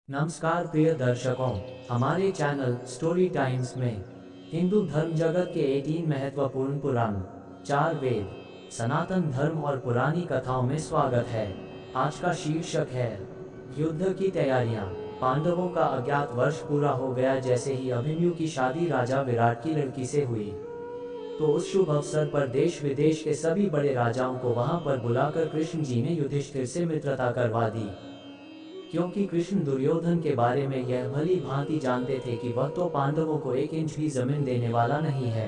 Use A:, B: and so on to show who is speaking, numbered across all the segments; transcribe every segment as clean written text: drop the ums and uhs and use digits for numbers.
A: नमस्कार प्रिय दर्शकों, हमारे चैनल स्टोरी टाइम्स में हिंदू धर्म जगत के 18 महत्वपूर्ण पुराण, 4 वेद, सनातन धर्म और पुरानी कथाओं में स्वागत है। आज का शीर्षक है युद्ध की तैयारियां। पांडवों का अज्ञात वर्ष पूरा हो गया जैसे ही अभिमन्यु की शादी राजा विराट की लड़की से हुई, तो उस शुभ अवसर पर देश विदेश के सभी बड़े राजाओं को वहां पर बुलाकर कृष्ण जी ने युधिष्ठिर से मित्रता करवा दी। क्योंकि कृष्ण दुर्योधन के बारे में यह भली भांति जानते थे कि वह तो पांडवों को 1 इंच भी जमीन देने वाला नहीं है।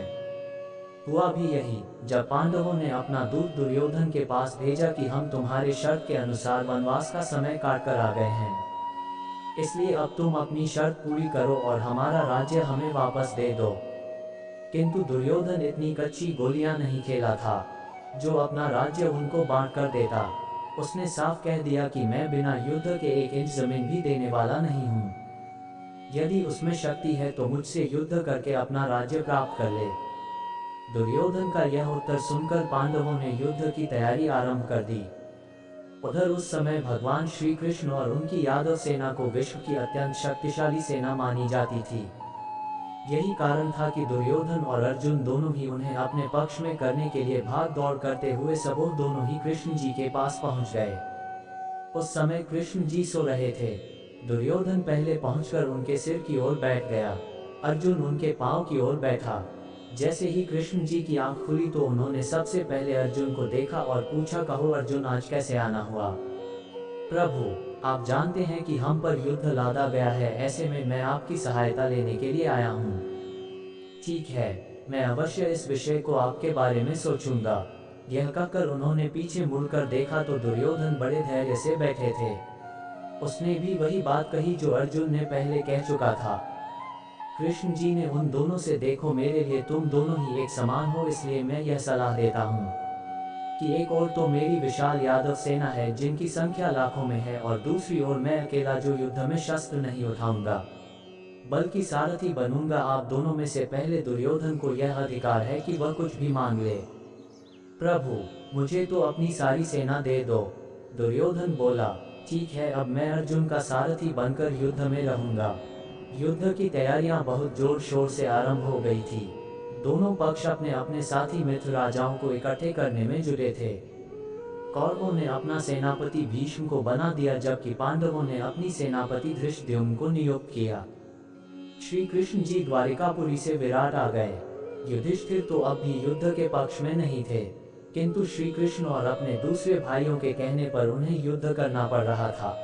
A: हुआ भी यही, जब पांडवों ने अपना दूत दुर्योधन के पास भेजा कि हम तुम्हारे शर्त के अनुसार वनवास का समय काट कर आ गए हैं, इसलिए अब तुम अपनी शर्त पूरी करो और हमारा राज्य हमें वापस दे दो। किंतु दुर्योधन इतनी कच्ची गोलियां नहीं खेला था जो अपना राज्य उनको बांट कर देता। उसने साफ कह दिया कि मैं बिना युद्ध के 1 इंच जमीन भी देने वाला नहीं हूँ। यदि उसमें शक्ति है तो मुझसे युद्ध करके अपना राज्य प्राप्त कर ले। दुर्योधन का यह उत्तर सुनकर पांडवों ने युद्ध की तैयारी आरंभ कर दी। उधर उस समय भगवान श्री कृष्ण और उनकी यादव सेना को विश्व की अत्यंत शक्तिशाली सेना मानी जाती थी। यही कारण था कि दुर्योधन और अर्जुन दोनों ही उन्हें अपने पक्ष में करने के लिए भाग दौड़ करते हुए सबों दोनों ही कृष्ण जी के पास पहुंच गए। उस समय कृष्ण जी सो रहे थे। दुर्योधन पहले पहुंचकर उनके सिर की ओर बैठ गया, अर्जुन उनके पांव की ओर बैठा। जैसे ही कृष्ण जी की आंख खुली तो उन्होंने सबसे पहले अर्जुन को देखा और पूछा, कहो अर्जुन, आज कैसे आना हुआ? प्रभु, आप जानते हैं कि हम पर युद्ध लादा गया है, ऐसे में मैं आपकी सहायता लेने के लिए आया हूँ। ठीक है, मैं अवश्य इस विषय को आपके बारे में सोचूंगा। यह कहकर उन्होंने पीछे मुड़कर देखा तो दुर्योधन बड़े धैर्य से बैठे थे। उसने भी वही बात कही जो अर्जुन ने पहले कह चुका था। कृष्ण जी ने उन दोनों से, देखो मेरे लिए तुम दोनों ही एक समान हो, इसलिए मैं यह सलाह देता हूँ कि एक ओर तो मेरी विशाल यादव सेना है जिनकी संख्या लाखों में है, और दूसरी ओर मैं अकेला जो युद्ध में शस्त्र नहीं उठाऊंगा बल्कि सारथी बनूंगा। आप दोनों में से पहले दुर्योधन को यह अधिकार है कि वह कुछ भी मांग ले। प्रभु, मुझे तो अपनी सारी सेना दे दो। दुर्योधन बोला, ठीक है, अब मैं अर्जुन का सारथी बनकर युद्ध में रहूंगा। युद्ध की तैयारियां बहुत जोर शोर से आरंभ हो गई थी। दोनों पक्ष अपने अपने साथी मित्र राजाओं को इकट्ठे करने में जुटे थे। कौरवों ने अपना सेनापति भीष्म को बना दिया, जबकि पांडवों ने अपनी सेनापति धृष्टद्युम्न को नियुक्त किया। श्री कृष्ण जी द्वारिकापुरी से विराट आ गए। युधिष्ठिर तो अब भी युद्ध के पक्ष में नहीं थे, किंतु श्री कृष्ण और अपने दूसरे भाइयों के कहने पर उन्हें युद्ध करना पड़ रहा था।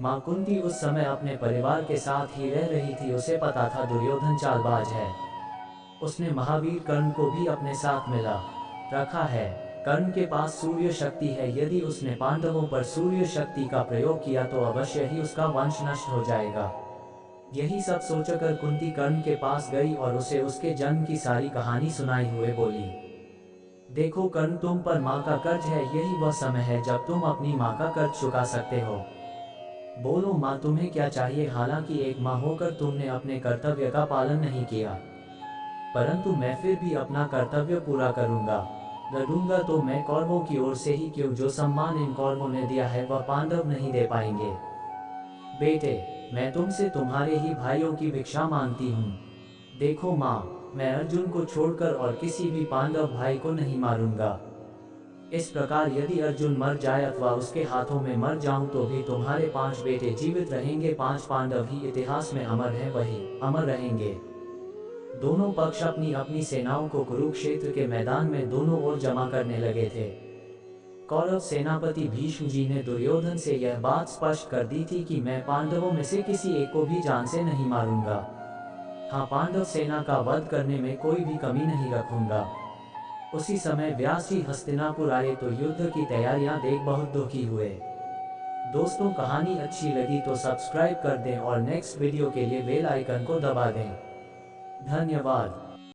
A: मां कुंती उस समय अपने परिवार के साथ ही रह रही थी। उसे पता था दुर्योधन चालबाज है। उसने महावीर कर्ण को भी अपने साथ मिला रखा है। कर्ण के पास सूर्य शक्ति है, यदि उसने पांडवों पर सूर्य शक्ति का प्रयोग किया तो अवश्य ही उसका वंश नष्ट हो जाएगा। यही सब सोचकर कुंती कर्ण के पास गई और उसे उसके जन्म की सारी कहानी सुनाई हुए बोली, देखो कर्ण, तुम पर माँ का कर्ज है, यही वह समय है जब तुम अपनी माँ का कर्ज चुका सकते हो। बोलो माँ, तुम्हें क्या चाहिए? हालांकि एक माँ होकर तुमने अपने कर्तव्य का पालन नहीं किया, परंतु मैं फिर भी अपना कर्तव्य पूरा करूंगा। लड़ूंगा तो मैं कौरवों की ओर से ही, क्यों जो सम्मान इन कौरवों ने दिया है वह पांडव नहीं दे पाएंगे। बेटे, मैं तुमसे तुम्हारे ही भाइयों की भिक्षा मांगती हूँ। देखो माँ, मैं अर्जुन को छोड़कर और किसी भी पांडव भाई को नहीं मारूंगा। इस प्रकार यदि अर्जुन मर जाए अथवा उसके हाथों में मर जाऊं तो भी तुम्हारे 5 बेटे जीवित रहेंगे। 5 पांडव ही इतिहास में अमर हैं, वही अमर रहेंगे। दोनों पक्ष अपनी अपनी सेनाओं को कुरुक्षेत्र के मैदान में दोनों ओर जमा करने लगे थे। कौरव सेनापति भीष्म जी ने दुर्योधन से यह बात स्पष्ट कर दी थी कि मैं पांडवों में से किसी एक को भी जान से नहीं मारूंगा। हाँ, पांडव सेना का वध करने में कोई भी कमी नहीं रखूंगा। उसी समय व्यास जी हस्तिनापुर आए तो युद्ध की तैयारियां देख बहुत दुखी हुए। दोस्तों, कहानी अच्छी लगी तो सब्सक्राइब कर दें और नेक्स्ट वीडियो के लिए बेल आइकन को दबा दें। धन्यवाद।